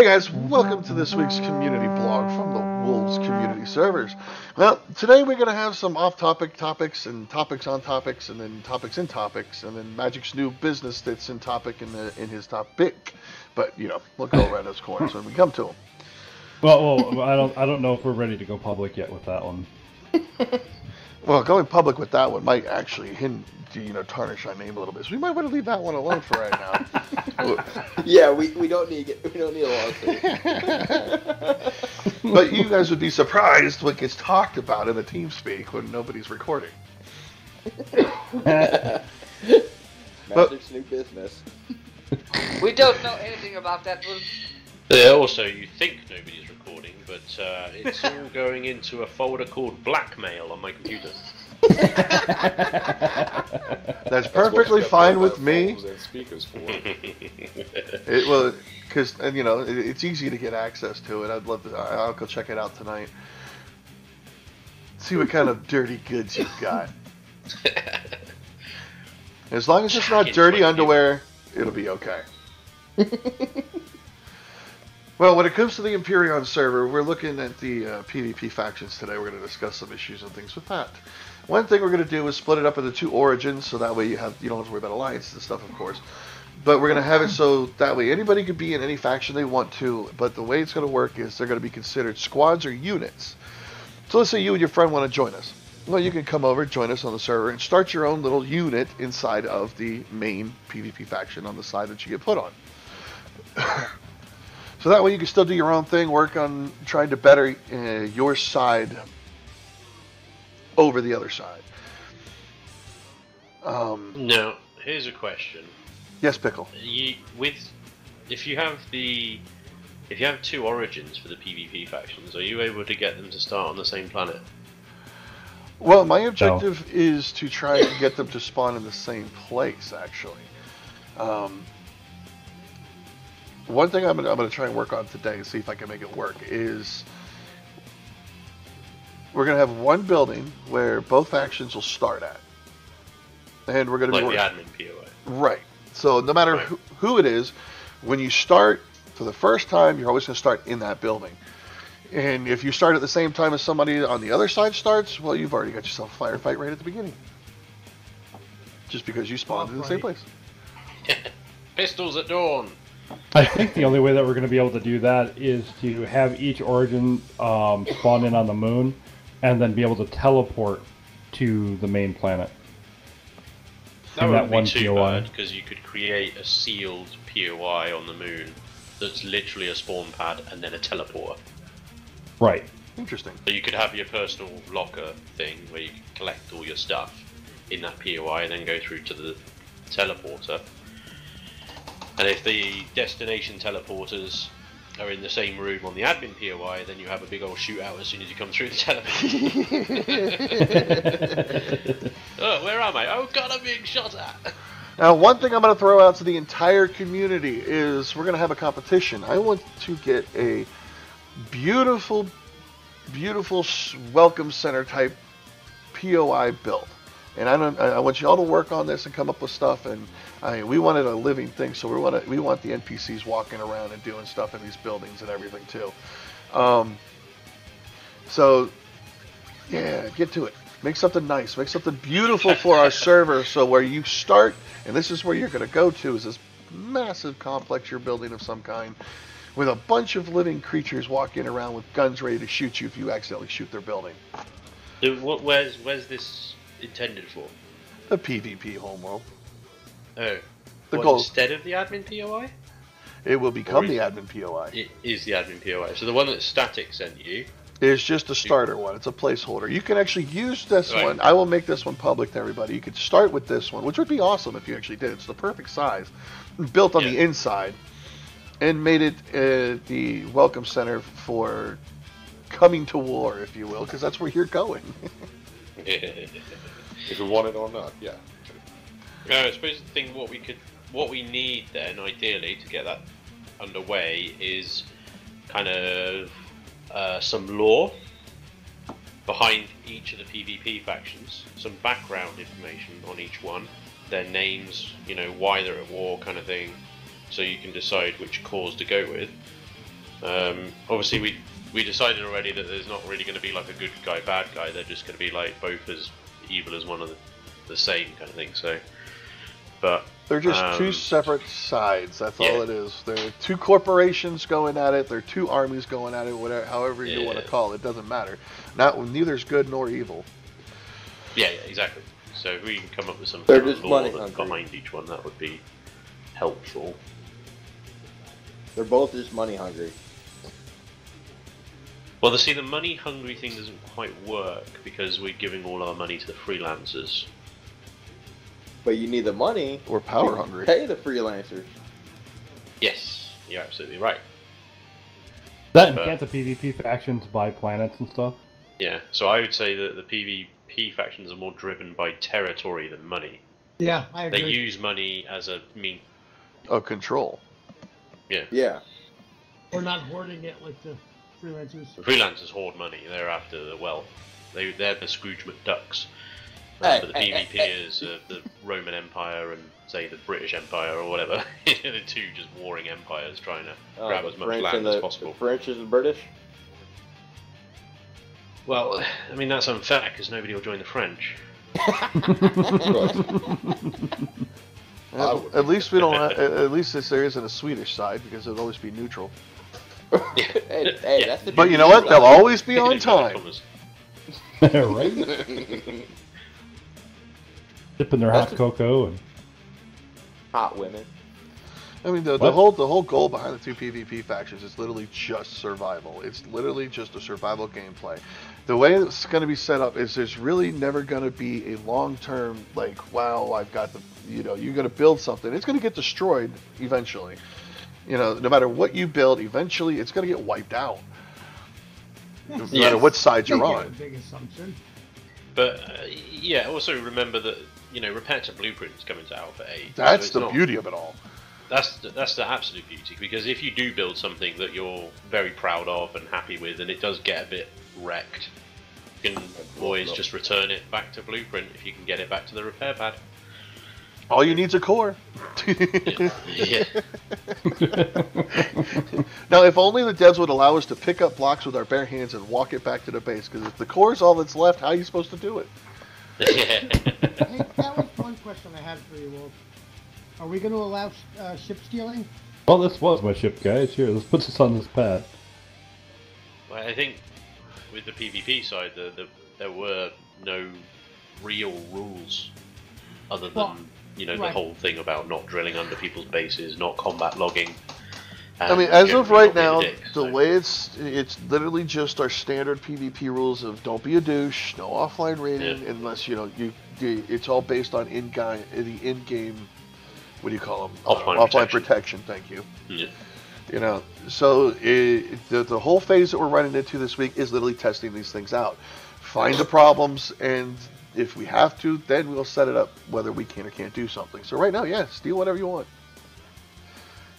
Hey guys, welcome to this week's community blog from the Wolves community servers. Well, today we're going to have some off-topic topics and topics on topics and then topics in topics and then Magic's new business that's in topic in his topic. But, you know, we'll go around those corners when we come to them. Well, I don't know if we're ready to go public yet with that one. Well, going public with that one might actually tarnish our name a little bit. So we might want to leave that one alone for right now. Yeah, we don't need a lawsuit. But you guys would be surprised what gets talked about in the TeamSpeak when nobody's recording. Magic's new business. We don't know anything about that one. Also, you think nobody's recording, but it's all going into a folder called blackmail on my computer. That's perfectly fine with me. And speakers for. It will, because it's easy to get access to it. I'd love to. I'll go check it out tonight. See what kind of dirty goods you've got. As long as it's not dirty underwear, it'll be okay. Well, when it comes to the Empyrean server, we're looking at the PvP factions today. We're going to discuss some issues and things with that. One thing we're going to do is split it up into two origins, so that way you don't have to worry about alliances and stuff, of course. But we're going to have it so that way anybody can be in any faction they want to, but the way it's going to work is they're going to be considered squads or units. So let's say you and your friend want to join us. Well, you can come over, join us on the server, and start your own little unit inside of the main PvP faction on the side that you get put on. So that way you can still do your own thing, work on trying to better your side over the other side. Now, here's a question. Yes, Pickle. If you have two origins for the PvP factions, are you able to get them to start on the same planet? Well, my objective is to try and get them to spawn in the same place, actually. One thing I'm going to try and work on today and see if I can make it work is we're going to have one building where both factions will start at. And we're going to be the admin POA. Right. So no matter who it is, when you start for the first time, you're always going to start in that building. And if you start at the same time as somebody on the other side starts, well, you've already got yourself a firefight right at the beginning. Just because you spawned in the same place. Pistols at dawn. I think the only way that we're going to be able to do that is to have each origin spawn in on the moon and then be able to teleport to the main planet. That wouldn't be too bad, because you could create a sealed POI on the moon that's literally a spawn pad and then a teleporter. Right. Interesting. So you could have your personal locker thing where you can collect all your stuff in that POI and then go through to the teleporter. And if the destination teleporters are in the same room on the admin POI, then you have a big old shootout as soon as you come through the teleporter. Oh, where am I? Oh god, I'm being shot at! Now, one thing I'm going to throw out to the entire community is we're going to have a competition. I want to get a beautiful, beautiful welcome center type POI built. And I want you all to work on this and come up with stuff. And we wanted a living thing, so we want the NPCs walking around and doing stuff in these buildings and everything too. So yeah, get to it. Make something nice. Make something beautiful for our server. So where you start, and this is where you're going to go to, is this massive complex you're building of some kind, with a bunch of living creatures walking around with guns ready to shoot you if you accidentally shoot their building. So where's this intended for? The PvP homeworld. Oh. The goal instead of the admin POI? It will become the admin POI. It is the admin POI. So the one that Static sent you is just a starter one. It's a placeholder. You can actually use this one. I will make this one public to everybody. You could start with this one, which would be awesome if you actually did. It's the perfect size, built on the inside, and made it the welcome center for coming to war, if you will, because that's where you're going. If you want it or not, yeah. I suppose the thing what we need then, ideally, to get that underway is kind of some lore behind each of the PvP factions, some background information on each one, their names, why they're at war, kind of thing, so you can decide which cause to go with. Obviously, we decided already that there's not really going to be like a good guy, bad guy. They're just going to be like both as evil as one of the same kind of thing. So, but they're just two separate sides. That's yeah. all it is. They're two corporations going at it. They're two armies going at it. Whatever, however you want to call it, doesn't matter. Neither's good nor evil. Yeah, exactly. So if we can come up with some They're kind of just law money that's hungry. behind each one, that would be helpful. They're both just money hungry. Well, see, the money hungry thing doesn't quite work because we're giving all our money to the freelancers. But you need the money. Or power to hungry. Pay the freelancers. Yes, you're absolutely right. That and can't the PvP factions buy planets and stuff? Yeah, so I would say that the PvP factions are more driven by territory than money. Yeah, I agree. They use money as a mean. Of control. Yeah. Yeah. We're not hoarding it like the freelancers. The freelancers hoard money. They're after the wealth. They're the Scrooge McDucks. But the PvP is the Roman Empire and, say, the British Empire or whatever. The two just warring empires trying to grab as much land as possible. The French and the British? Well, I mean, that's unfair because nobody will join the French. At least we don't. At least there isn't a Swedish side because it'll always be neutral. Hey, that's the But you know what? They'll always be on time. Right? Dipping their hot cocoa and hot women. I mean, the whole goal behind the two PvP factions is literally just survival. It's literally just a survival gameplay. The way it's going to be set up is there's really never going to be a long-term, like, wow, I've got the, you're going to build something. It's going to get destroyed eventually. No matter what you build, eventually it's going to get wiped out. No matter what side you're on. A big assumption. But, yeah, also remember that, Repair to Blueprint is coming to Alpha 8. That's the beauty of it all. That's the absolute beauty, because if you do build something that you're very proud of and happy with, and it does get a bit wrecked, you can always just return it back to Blueprint if you can get it back to the repair pad. All you need's a core. Yeah. Now, if only the devs would allow us to pick up blocks with our bare hands and walk it back to the base, because if the core is all that's left, how are you supposed to do it? Hey, that was one question I had for you, Wolf. Are we going to allow ship stealing? Well, this was my ship, guys. Here, let's put this on this pad. Well, I think with the PvP side, there were no real rules other than the whole thing about not drilling under people's bases, not combat logging. I mean, as of right now, the way it's literally just our standard PvP rules of don't be a douche, no offline raiding, unless it's all based on in-game. What do you call them? Offline protection. Thank you. Yeah. So the whole phase that we're running into this week is literally testing these things out. Find the problems, and if we have to, then we'll set it up whether we can or can't do something. So right now, yeah, steal whatever you want.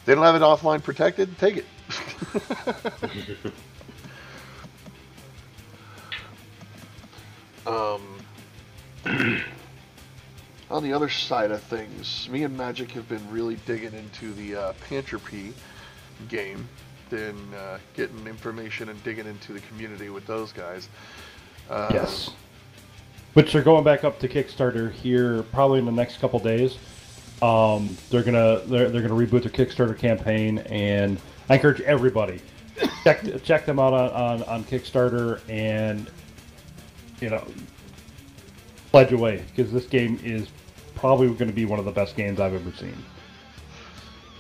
They don't have it offline protected, take it. On the other side of things, me and Magic have been really digging into the Pantropy game, then getting information and digging into the community with those guys. Yes. Which they're going back up to Kickstarter here probably in the next couple days. They're gonna reboot their Kickstarter campaign, and I encourage everybody check them out on Kickstarter and pledge away, because this game is probably going to be one of the best games I've ever seen.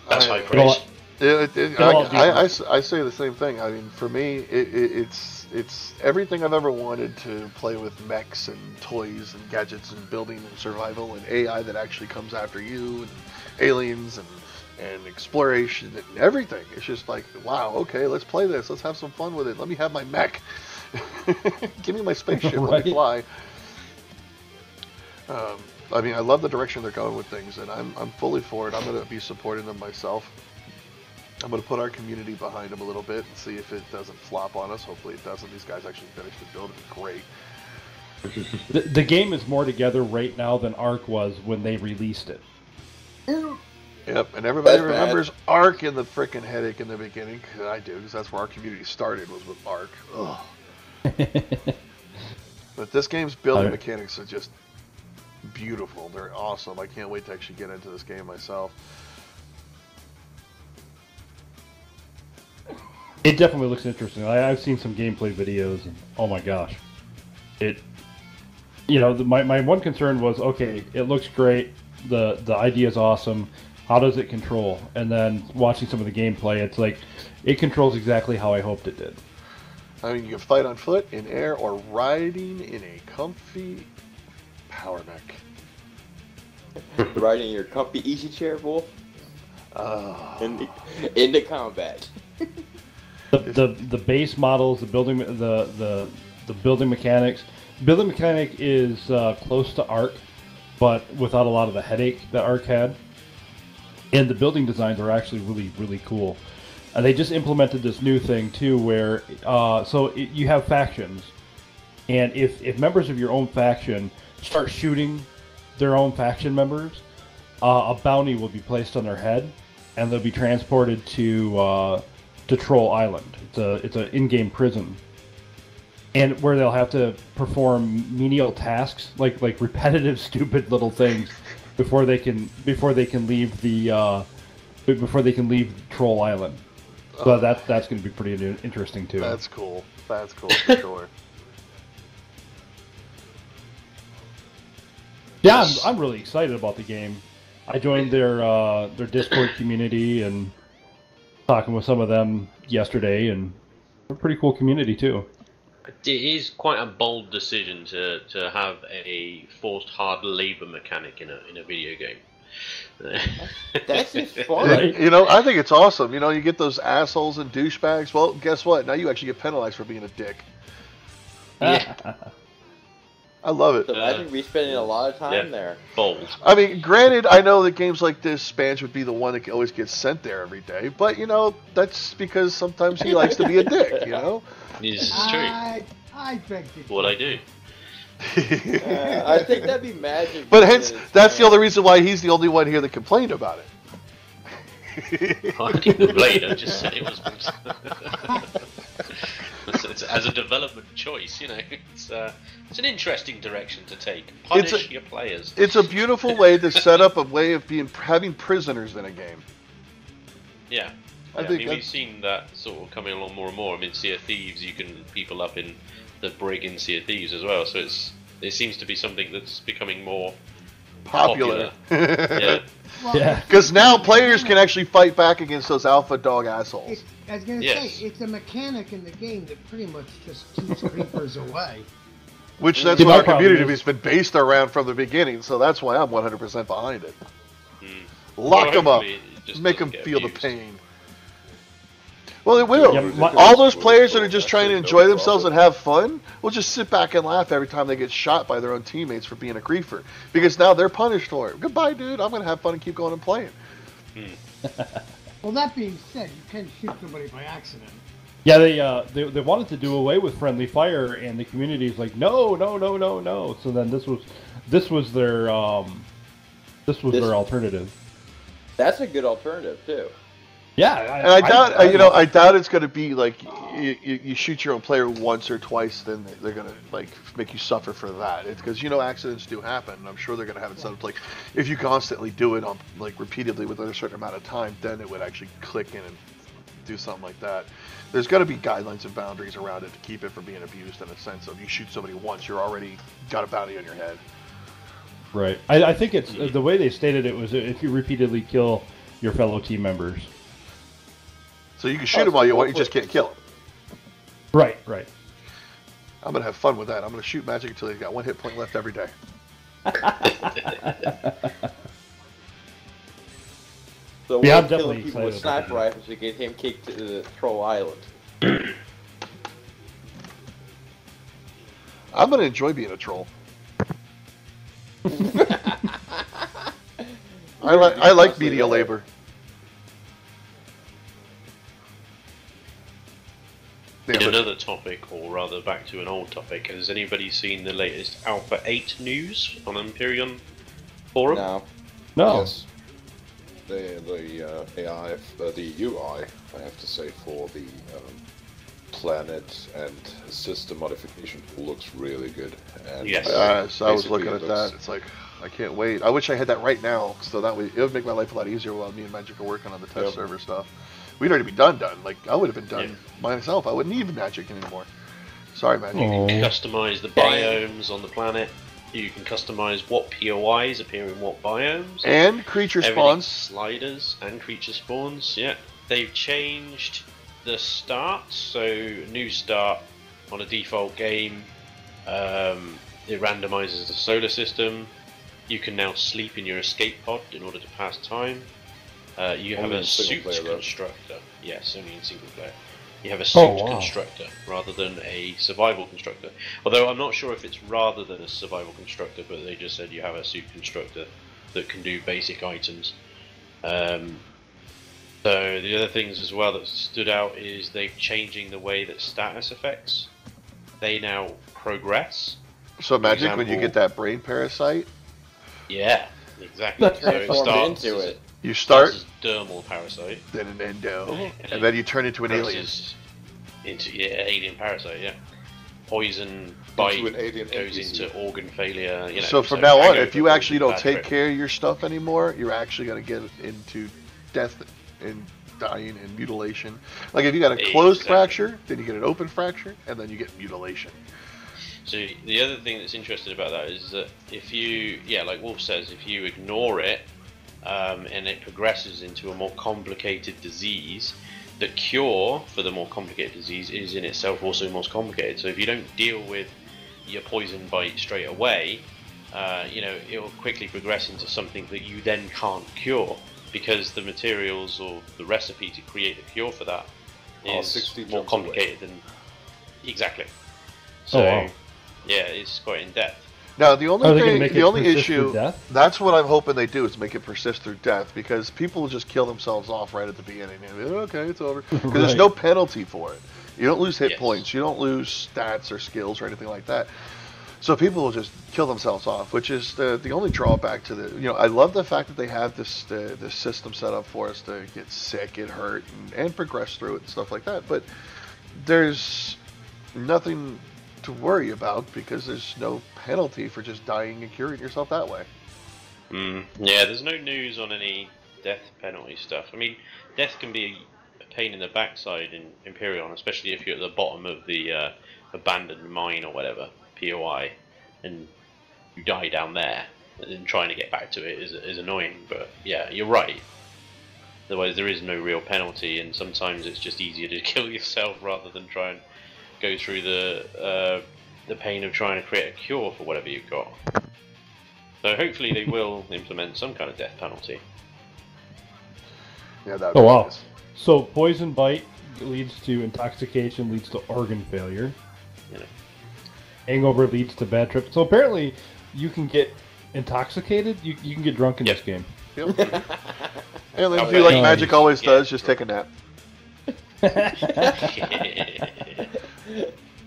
That's high praise. I say the same thing. I mean, for me, it's everything I've ever wanted to play with mechs and toys and gadgets and building and survival and AI that actually comes after you and aliens and exploration and everything. It's just like, wow, okay, let's play this. Let's have some fun with it. Let me have my mech. Give me my spaceship. Right. Let me fly. I mean, I love the direction they're going with things, and I'm fully for it. I'm going to be supporting them myself. I'm going to put our community behind them a little bit and see if it doesn't flop on us. Hopefully it doesn't. These guys actually finish the build. It'd be great. The game is more together right now than Ark was when they released it. Yep, and everybody That's bad. remembers Ark and the frickin' headache in the beginning. 'Cause I do, because that's where our community started, was with Ark. Ugh. But this game's building mechanics are just beautiful. They're awesome. I can't wait to actually get into this game myself. It definitely looks interesting. I've seen some gameplay videos, and oh my gosh, it. You know, my one concern was, okay, it looks great. The idea is awesome. How does it control? And then watching some of the gameplay, it's like it controls exactly how I hoped it did. I mean, you can fight on foot, in air, or riding in a comfy power mech. Riding your comfy easy chair, Wolf. Into combat. The base models, the building the building mechanics. Building mechanic is close to Ark, but without a lot of the headache that Ark had. And the building designs are actually really cool. And they just implemented this new thing too, where you have factions, and if members of your own faction start shooting their own faction members, a bounty will be placed on their head, and they'll be transported to Troll Island. It's an in-game prison, and where they'll have to perform menial tasks like repetitive, stupid little things before they can leave Troll Island. So that's going to be pretty interesting too. That's cool. That's cool for sure. Yeah, I'm really excited about the game. I joined their Discord community and talking with some of them yesterday, and they're a pretty cool community too. It is quite a bold decision to have a forced hard labor mechanic in a video game. That's just fun. Right? You know, I think it's awesome. You know, you get those assholes and douchebags. Well, guess what? Now you actually get penalized for being a dick. Yeah. I love it. So imagine we spending a lot of time there. Bold. I mean, granted, I know that games like this, Spanch would be the one that always gets sent there every day, but, you know, that's because sometimes he likes to be a dick, you know? This is true. I beg to What I do. I think that'd be magic. But hence, that's the only reason why he's the only one here that complained about it. I didn't complain, I just said it was... it's as a development choice, you know. It's an interesting direction to take. Punish your players. It's a beautiful way to set up a way of having prisoners in a game. Yeah. I I think mean, we've seen that sort of coming along more and more. I mean, Sea of Thieves, you can people up in the brig in Sea of Thieves as well. So it seems to be something that's becoming more popular. Yeah. Well, Yeah. Because now players can actually fight back against those alpha dog assholes. I was gonna Yes. say, it's a mechanic in the game that pretty much just keeps creepers away. Which that's See, what my our problem community is- has been based around from the beginning, so that's why I'm 100% behind it. Mm. Lock Well, them up. hopefully it just Make them doesn't get feel abused. the pain. Well, it will. Yeah, All those players that are just trying to enjoy themselves and have fun will just sit back and laugh every time they get shot by their own teammates for being a griefer. Because now they're punished for it. Goodbye, dude. I'm going to have fun and keep going and playing. Well, that being said, you can shoot somebody by accident. Yeah, they wanted to do away with friendly fire, and the community's like, no. So then this was their their alternative. That's a good alternative too. Yeah, And I doubt it's going to be like you shoot your own player once or twice, then they're going to like make you suffer for that. It's because accidents do happen, and I'm sure they're going to have it set up like if you constantly do it on like repeatedly within a certain amount of time, then it would actually click in and do something like that. There's got to be guidelines and boundaries around it to keep it from being abused in a sense of you shoot somebody once, you're already got a bounty on your head. Right. I think it's the way they stated it was if you repeatedly kill your fellow team members. So you can shoot them all you want, you just can't kill them. Right. I'm going to have fun with that. I'm going to shoot magic until he's got one hit point left every day. So Yeah, we're I'm definitely killing people with excited about sniper rifles to get him kicked to the Troll Island. I'm going to enjoy being a troll. I like menial labor. In another topic, or rather back to an old topic, has anybody seen the latest Alpha 8 news on Empyrean Forum? No. No. Yes. the AI, the UI, I have to say, for the planet and system modification tool looks really good. And Yes. So I was looking basically at it looks- that. It's like, I can't wait. I wish I had that right now, so that way it would make my life a lot easier while me and Magic are working on the test Yep. server stuff. We'd already be done. Like, I would have been done Yeah. myself. I wouldn't need Magic anymore. Sorry, Magic. Oh. Customize the biomes on the planet. You can customize what POIs appear in what biomes. And creature Everything, spawns. sliders and creature spawns. Yeah, they've changed the start. So new start on a default game. It randomizes the solar system. You can now sleep in your escape pod in order to pass time. You have Only a in single suit player, though. constructor. Yes, only in single player. You have a suit Oh, wow. constructor rather than a survival constructor. Although I'm not sure if it's rather than a survival constructor, but they just said you have a suit constructor that can do basic items. So the other things as well that stood out is they've changing the way that status effects. They now progress. So Magic, when you example- get that brain parasite, Yeah, exactly. So it Transformed starts into as it. you start, as dermal parasite. then an endo, and then you turn into an alien. Progresses into alien parasite. Yeah, poison bite an alien goes NPC. into organ failure. You know, So from now on, hangover if you goes actually into don't bad take trip. care of your stuff anymore, you're actually going to get into death and dying and mutilation. Like if you got a closed Exactly. fracture, then you get an open fracture, and then you get mutilation. So the other thing that's interesting about that is that if you, like Wolf says, if you ignore it and it progresses into a more complicated disease, the cure for the more complicated disease is in itself also more complicated. So if you don't deal with your poison bite straight away, it will quickly progress into something that you then can't cure because the materials or the recipe to create the cure for that Are is 60 more jumps complicated than exactly. So wow. yeah, it's quite in depth. Now the Are only they gonna thing, make the it only persist through issue, death? that's what I'm hoping they do is make it persist through death because people just kill themselves off right at the beginning. And they're like, okay, it's over because there's Right. no penalty for it. You don't lose hit Yes. points, you don't lose stats or skills or anything like that. So people will just kill themselves off, which is the only drawback to the. I love the fact that they have this system set up for us to get sick, get hurt, and progress through it and stuff like that. But there's nothing to worry about because there's no penalty for just dying and curing yourself that way. Yeah, there's no news on any death penalty stuff. I mean, death can be a pain in the backside in Imperion, especially if you're at the bottom of the abandoned mine or whatever, POI, and you die down there, and then trying to get back to it is annoying. But yeah, you're right. Otherwise, there is no real penalty, and sometimes it's just easier to kill yourself rather than try and go through the pain of trying to create a cure for whatever you've got. So hopefully they will implement some kind of death penalty. Yeah, that. Oh wow. So poison bite leads to intoxication, leads to organ failure. You know. Hangover leads to bad trip. So apparently, you can get intoxicated. You can get drunk in Yep. this game. Yep. And then Oh, do like nice. Magic always Yeah. does, just take a nap.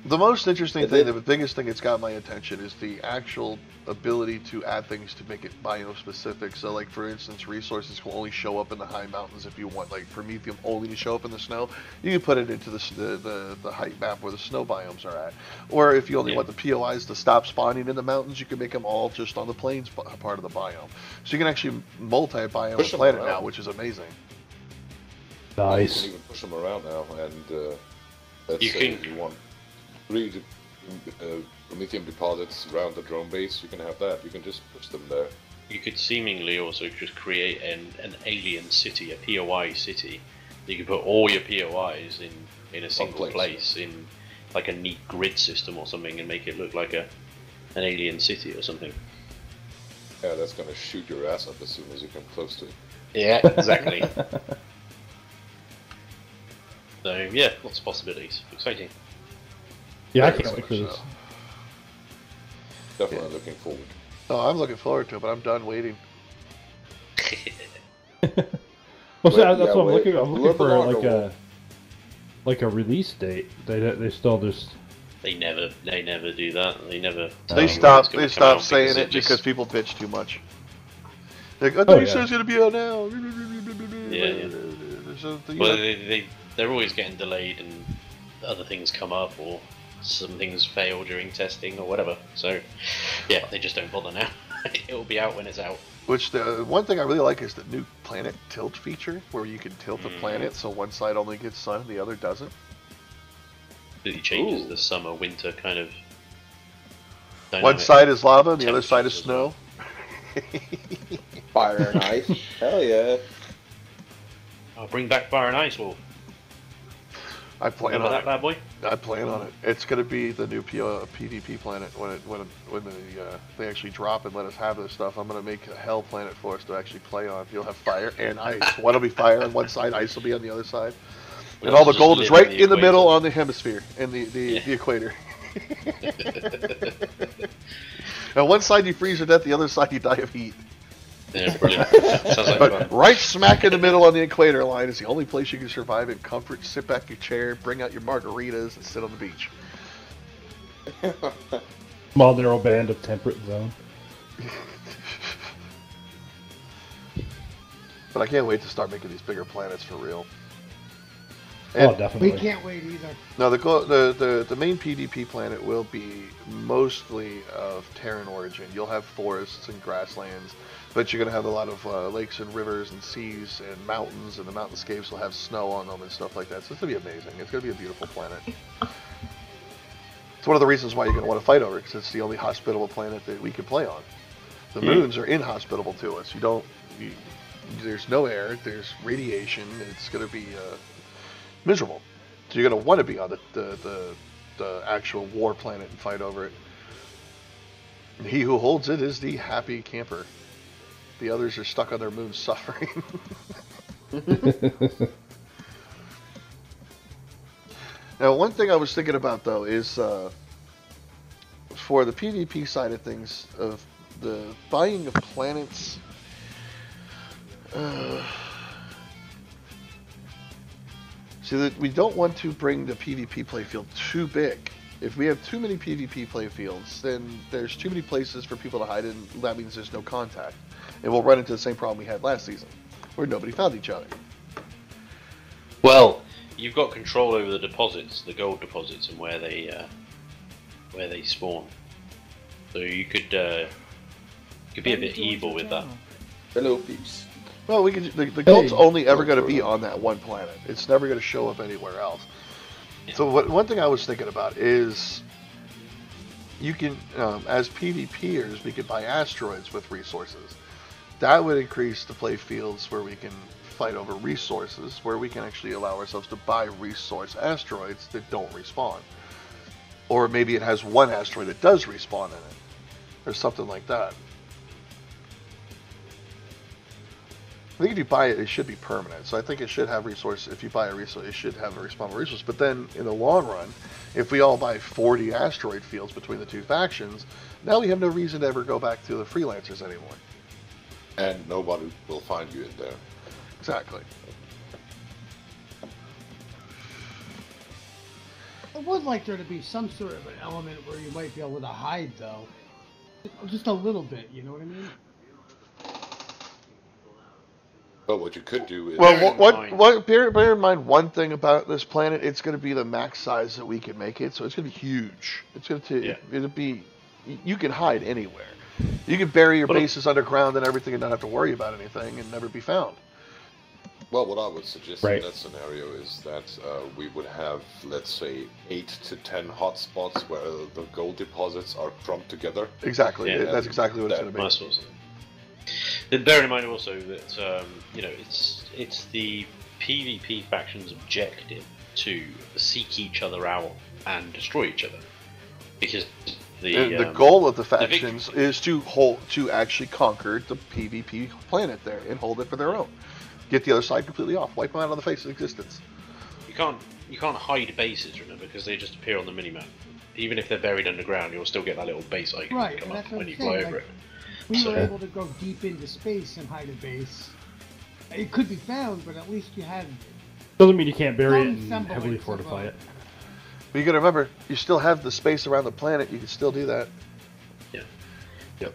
The most interesting Is thing, it- the biggest thing that's got my attention is the actual ability to add things to make it biome specific. So, like for instance, resources will only show up in the high mountains if you want, like Promethium only to show up in the snow. You can put it into the height map where the snow biomes are at. Or if you only Yeah. want the POIs to stop spawning in the mountains, you can make them all just on the plains part of the biome. So you can actually multi-biome Push the them planet around. now, which is amazing. You Nice. can even push them around now, and let's You say can- if you want 3 Prometheum deposits around the drone base, you can have that. You can just push them there. You could seemingly also just create an alien city, a POI city. You could put all your POIs in a single place. place, in like a neat grid system or something, and make it look like an alien city or something. Yeah, that's gonna shoot your ass up as soon as you come close to it. Yeah, exactly. So yeah, lots of possibilities. Exciting. Yeah, I Very can't wait much for this. so. Definitely looking forward. No, I'm looking forward to it, but I'm done waiting. Well, see, Wait, that's yeah, what I'm wait. looking. I'm A looking little for bit longer, like a release date. They still just. They never do that. They never. They tell you when it's stopped gonna come saying out it just- because people bitch too much. Like, I thought you said it was going to be out now. Yeah. So, Well, they're always getting delayed and other things come up or some things fail during testing or whatever. So, yeah, they just don't bother now. It'll be out when it's out. Which the one thing I really like is the new planet tilt feature, where you can tilt the planet so one side only gets sun and the other doesn't. It changes the summer-winter kind of dynamic. One side is lava and the other side is snow. Fire and ice. Hell yeah. I'll bring back Fire and Ice, Wolf. I plan Remember on that it. bad boy? I plan on it. It's going to be the new PvP planet when they actually drop and let us have this stuff. I'm going to make a hell planet for us to actually play on. You'll have fire and ice. One will be fire on one side, ice will be on the other side. And all the gold is right in the middle on the hemisphere and the equator. On one side you freeze to death, the other side you die of heat. Yeah, brilliant. Sounds like fun. Right smack in the middle on the equator line is the only place you can survive in comfort. Sit back in your chair, bring out your margaritas, and sit on the beach. Small narrow band of temperate zone. But I can't wait to start making these bigger planets for real. Oh, And definitely. We can't wait either. no, the main PvP planet will be mostly of Terran origin. You'll have forests and grasslands, but you're going to have a lot of lakes and rivers and seas and mountains, and the mountainscapes will have snow on them and stuff like that. So it's going to be amazing. It's going to be a beautiful planet. It's one of the reasons why you're going to want to fight over it, because it's the only hospitable planet that we can play on. The moons are inhospitable to us. There's no air, there's radiation. It's going to be miserable. So you're going to want to be on the actual war planet and fight over it. And he who holds it is the happy camper. The others are stuck on their moon suffering. Now, one thing I was thinking about, though, is for the PvP side of things, of the buying of planets. See, that we don't want to bring the PvP playfield too big. If we have too many PvP playfields, then there's too many places for people to hide, and that means there's no contact. And we'll run into the same problem we had last season, where nobody found each other. Well, you've got control over the deposits, the gold deposits, and where they spawn. So you could be a bit evil with that. Hello, peeps. Well, we can. The gold's only ever going to be on that one planet. It's never going to show up anywhere else. So one thing I was thinking about is you can, as PvPers, we could buy asteroids with resources. That would increase the play fields where we can fight over resources, where we can actually allow ourselves to buy resource asteroids that don't respawn. Or maybe it has one asteroid that does respawn in it, or something like that. I think if you buy it, it should be permanent. So I think it should have resource. If you buy a resource, it should have a respawnable resource. But then, in the long run, if we all buy 40 asteroid fields between the two factions, now we have no reason to ever go back to the freelancers anymore. And nobody will find you in there. Exactly. I would like there to be some sort of an element where you might be able to hide, though. Just a little bit, you know what I mean? But what you could do is... Well, bear in mind one thing about this planet. It's going to be the max size that we can make it, so it's going to be huge. It's going to it'll be... You can hide anywhere. You can bury your bases underground and everything and not have to worry about anything and never be found. Well, what I would suggest in that scenario is that we would have, let's say, 8 to 10 hotspots where the gold deposits are clumped together. Exactly. Yeah, that's exactly what it's going to be. Then bear in mind also that it's the PvP faction's objective to seek each other out and destroy each other, because the goal of the factions is to actually conquer the PvP planet there and hold it for their own. Get the other side completely off. Wipe them out on the face of existence. You can't hide bases, remember, because they just appear on the minimap. Even if they're buried underground, you'll still get that little base icon come up when you fly over it. We were able to go deep into space and hide a base. It could be found, but at least you had... Doesn't mean you can't bury it and heavily fortify it. But you gotta remember, you still have the space around the planet, you can still do that. Yeah. Yep.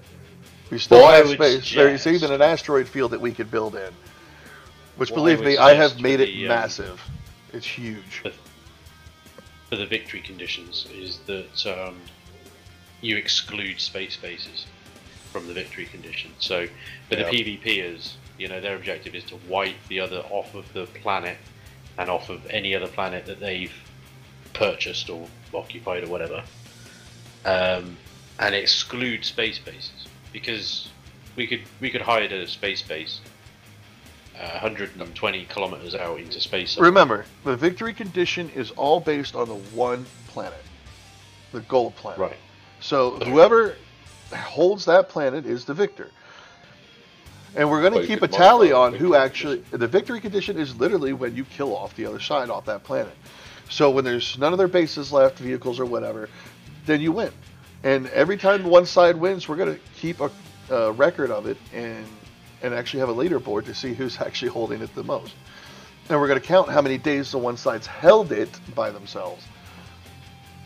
We still What I have would space. There's suggest- even an asteroid field that we could build in. Which, What believe I me, would I have suggest made for it the, massive. It's huge. For the victory conditions is that you exclude space bases from the victory condition. So for the PvPers, their objective is to wipe the other off of the planet and off of any other planet that they've purchased or occupied or whatever, and exclude space bases, because we could hide a space base 120 kilometers out into space somewhere. Remember, the victory condition is all based on the one planet, the gold planet. Right. So whoever holds that planet is the victor. And we're going But to you keep a could tally modify on the who victory actually... condition. The victory condition is literally when you kill off the other side off that planet. So when there's none of their bases left, vehicles or whatever, then you win. And every time one side wins, we're going to keep a record of it and actually have a leaderboard to see who's actually holding it the most. And we're going to count how many days the one side's held it by themselves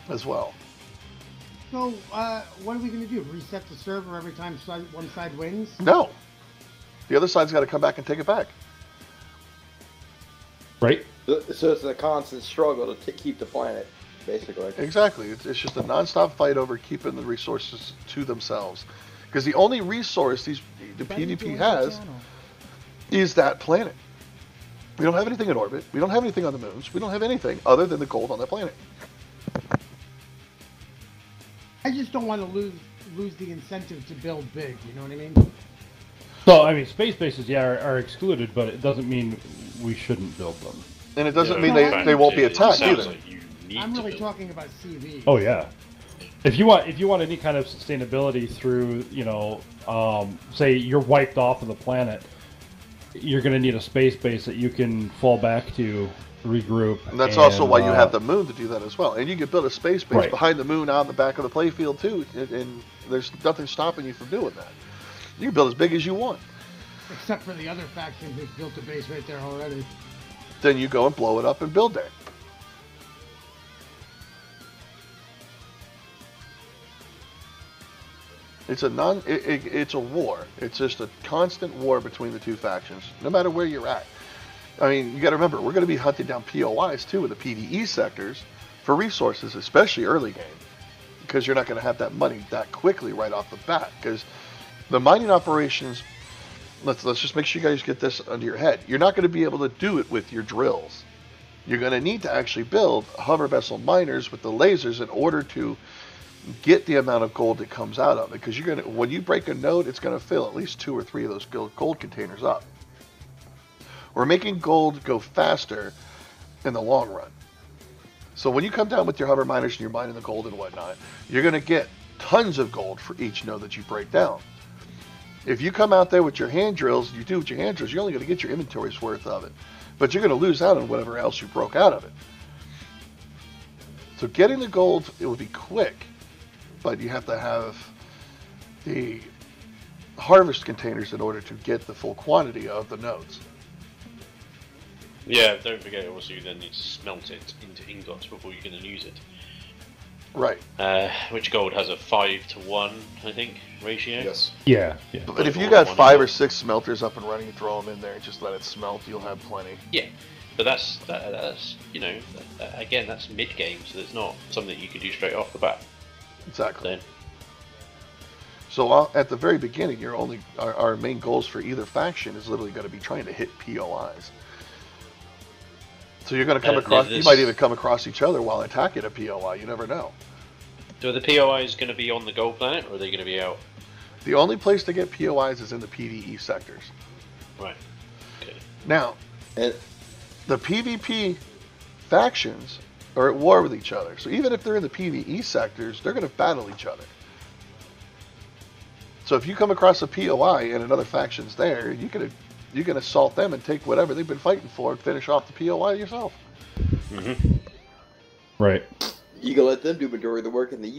as well. So, what are we going to do? Reset the server every time one side wins? No. The other side's got to come back and take it back. Right? So it's a constant struggle to keep the planet, basically. Exactly. It's just a nonstop fight over keeping the resources to themselves. Because the only resource the PvP has is that planet. We don't have anything in orbit. We don't have anything on the moons. We don't have anything other than the gold on the planet. I just don't want to lose the incentive to build big. You know what I mean? So, I mean, space bases, are excluded, but it doesn't mean we shouldn't build them. And it doesn't mean No, they won't be it attacked sounds either. like you need I'm to really build. talking about CV. Oh yeah. If you want any kind of sustainability through, say you're wiped off of the planet, you're going to need a space base that you can fall back to, regroup. And that's also why you have the. the moon to do that as well. And you can build a space base Right. behind the moon out in the back of the playfield too. And there's nothing stopping you from doing that. You can build as big as you want. Except for the other faction who's built a base right there already. Then you go and blow it up and build there. It's a war. It's just a constant war between the two factions, no matter where you're at. I mean, you got to remember, we're going to be hunting down POIs too in the PvE sectors for resources, especially early game, because you're not going to have that money that quickly right off the bat. Because the mining operations, let's just make sure you guys get this under your head. You're not going to be able to do it with your drills. You're going to need to actually build hover vessel miners with the lasers in order to get the amount of gold that comes out of it, because you're gonna, when you break a node, it's going to fill at least 2 or 3 of those gold containers up. We're making gold go faster in the long run. So when you come down with your hover miners and you're mining the gold and whatnot, you're going to get tons of gold for each node that you break down. If you come out there with your hand drills, you do with your hand drills, you're only going to get your inventory's worth of it, but you're going to lose out on whatever else you broke out of it. So getting the gold, it will be quick, but you have to have the harvest containers in order to get the full quantity of the nodes. Yeah, don't forget also you then need to smelt it into ingots before you can use it. Right. Which gold has a 5-to-1, I think, ratio. Yes. Yeah. But if you got 5 or 6 smelters up and running, you throw them in there and just let it smelt, you'll have plenty. Yeah, but that's again, that's mid game, so it's not something that you can do straight off the bat. Exactly. So, So at the very beginning, you're only our main goals for either faction is literally going to be trying to hit POIs. So you're going to come across, you might even come across each other while attacking a POI. You never know. so are the POIs going to be on the gold planet, or are they going to be out? The only place to get POIs is in the PvE sectors. Right. Okay. Now, And the PvP factions are at war with each other. So even if they're in the PvE sectors, they're going to battle each other. So if you come across a POI and another faction's there, you can assault them and take whatever they've been fighting for and finish off the POI yourself. Mm-hmm. Right. you can let them do majority of the work, and then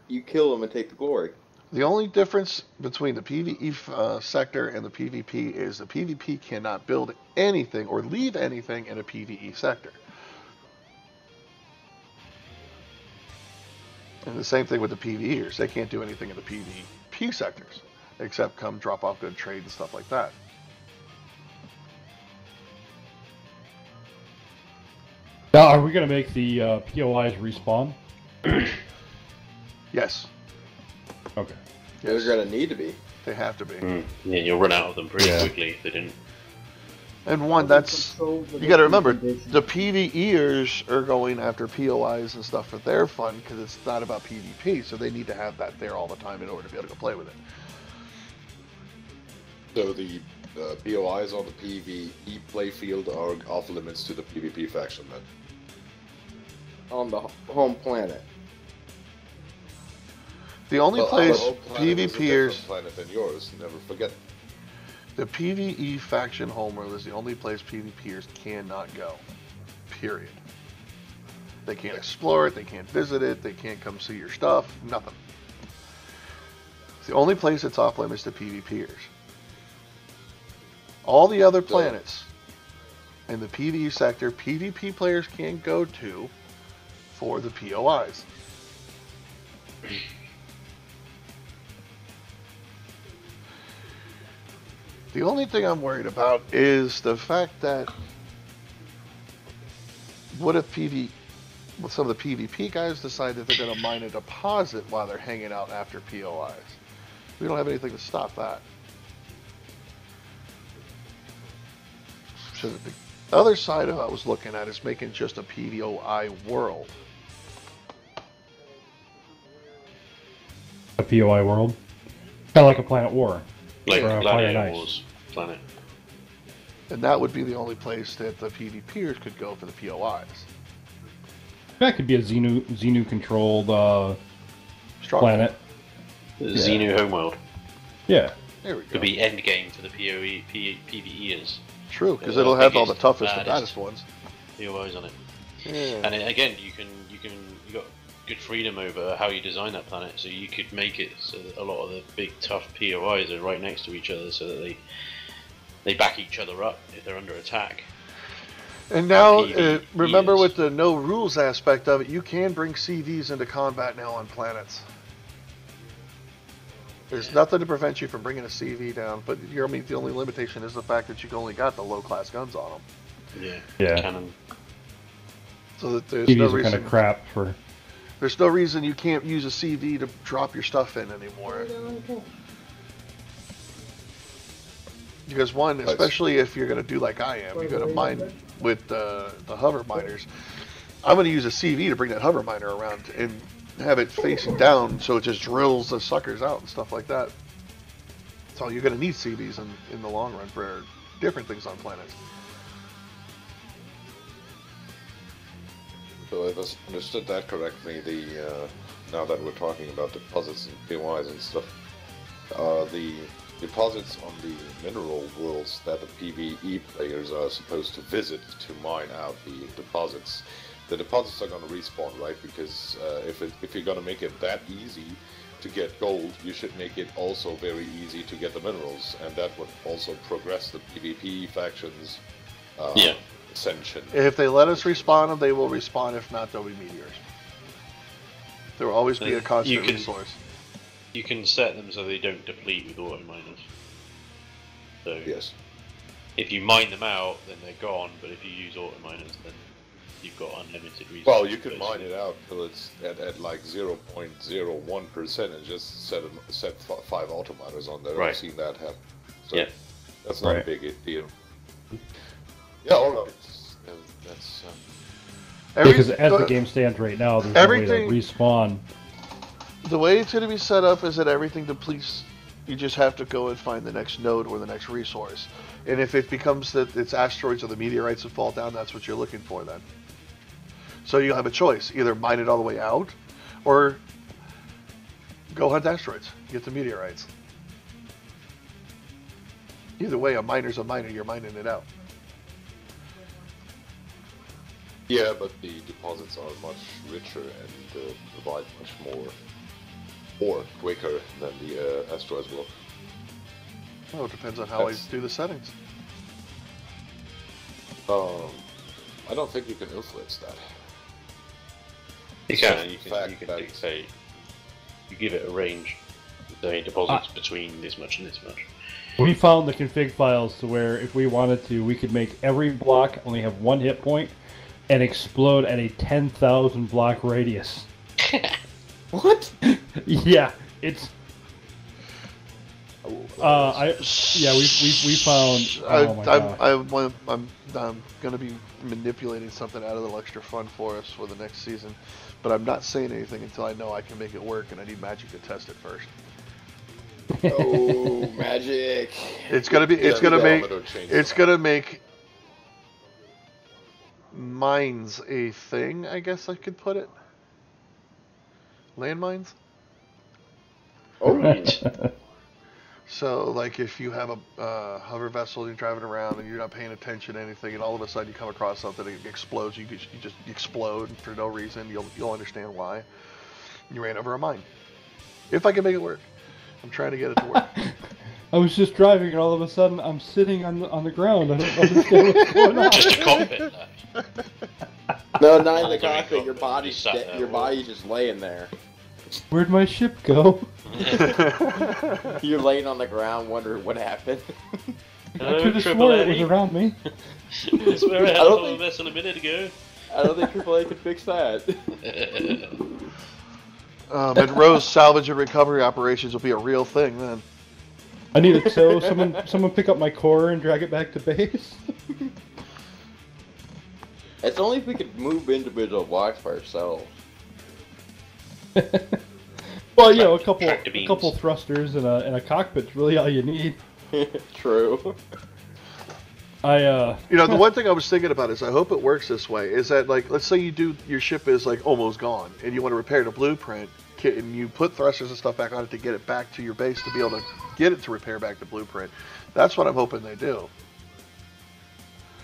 you kill them and take the glory. The only difference between the PvE sector and the PvP is the PvP cannot build anything or leave anything in a PvE sector. And the same thing with the PvEers. They can't do anything in the PvP sectors. except come drop off good trade and stuff like that. Now, are we going to make the POIs respawn? Yes. Okay. They're going to need to be. They have to be. Yeah, you'll run out of them pretty quickly if they didn't. And one, that's, you got to remember, the PvEers are going after POIs and stuff for their fun because it's not about PvP, so they need to have that there all the time in order to be able to go play with it. So the POIs on the PvE playfield are off limits to the PvP faction then? On the home planet. The only place our planet is a different PvPers, planet than yours, never forget. the PvE faction homeworld is the only place PvPers cannot go. Period. They can't explore it, they can't visit it, they can't come see your stuff, nothing. It's the only place that's off limits to PvPers. All the other planets in the PvE sector, PvP players can go to for the POIs. The only thing I'm worried about is the fact that what if some of the PvP guys decide that they're going to mine a deposit while they're hanging out after POIs? We don't have anything to stop that. So the other side of it I was looking at is making just a POI world. A POI world? Kind of like a Planet War. Like Or a Gladiator Fire and Ice. Wars planet. And that would be the only place that the PvPers could go for the POIs. That could be a Xenu controlled Strong. planet. Xenu Homeworld. Yeah. There we go. Could be endgame for the PvEers. True, because Yeah, it'll have all the biggest, toughest and baddest. baddest ones. POIs on it. Yeah. And again, you got good freedom over how you design that planet, so you could make it so that a lot of the big tough POIs are right next to each other, so that they back each other up if they're under attack. And now, PvE remember is- with the no rules aspect of it, you can bring CVs into combat now on planets. There's nothing to prevent you from bringing a CV down, but I mean, the only limitation is the fact that you've only got the low-class guns on them. Yeah. Yeah. Cannon. So that there's no TVs are kind reason. of crap for. There's no reason you can't use a CV to drop your stuff in anymore. Because one, especially if you're going to do like I am, you're going to mine with the hover miners. I'm going to use a CV to bring that hover miner around and have it facing down so it just drills the suckers out and stuff like that. So you're going to need CVs in the long run for different things on planets. So if I understood that correctly, now that we're talking about deposits and POIs and stuff, the deposits on the mineral worlds that the PvE players are supposed to visit to mine out the deposits are going to respawn, right? Because if you're going to make it that easy to get gold, you should make it also very easy to get the minerals, and that would also progress the PvP factions. Ascension. If they let us respawn them, they will respawn. If not, they'll be meteors. There will always be a constant resource. You can set them so they don't deplete with auto miners. So Yes. if you mine them out, then they're gone. But if you use auto miners, then you've got unlimited resources. Well, you can mine it out till it's at like 0.01% and just set 5 auto miners on there. Right. I've seen that happen. So Yeah. that's not Right. a big deal. Yeah, all right. That's Because as the game stands right now, there's no way to everything- respawn. The way it's going to be set up is that everything depletes. You just have to go and find the next node or the next resource. And if it becomes that it's asteroids or the meteorites that fall down, that's what you're looking for then. So you'll have a choice. Either mine it all the way out, or go hunt asteroids. Get the meteorites. Either way, a miner's a miner. You're mining it out. yeah, but the deposits are much richer and provide much more quicker than the asteroids will. Well, it depends on how I That's- do the settings. I don't think you can influence that. You So can. You fact can that- dictate. You give it a range. So any deposits between this much and this much. We found the config files to where if we wanted to, we could make every block only have 1 hit point and explode at a 10,000 block radius. What? Yeah, it's. We found. Oh my god. I'm going to be manipulating something out of the extra fun for us for the next season, but I'm not saying anything until I know I can make it work, and I need Magic to test it first. Oh, Magic! It's gonna make mines a thing, I guess I could put it. Landmines. Oh, So, like, if you have a hover vessel, you're driving around and you're not paying attention to anything, and all of a sudden you come across something that explodes, you just explode for no reason. You'll understand why. You ran over a mine. If I can make it work, I'm trying to get it to work. I was just driving, and all of a sudden I'm sitting on the ground. I don't understand what's going on. Just a cockpit left. no, not in the There we cockpit. go. Your body's Sat there, your well. body's just laying there. Where'd my ship go? You're laying on the ground, wondering what happened. I could have sworn it was around me. I swear I had I don't a think- vessel a minute ago. I don't think AAA could fix that. Monroe's salvage and recovery operations will be a real thing then. I need it so someone pick up my core and drag it back to base. It's only if we could move individual blocks by ourselves. Well, you know, a Tractor beams. couple thrusters and a cockpit's really all you need. True. I You know, the one thing I was thinking about is I hope it works this way. Is that, like, let's say your ship is like almost gone, and you want to repair the blueprint, and you put thrusters and stuff back on it to get it back to your base to be able to get it to repair back the blueprint. That's what I'm hoping they do.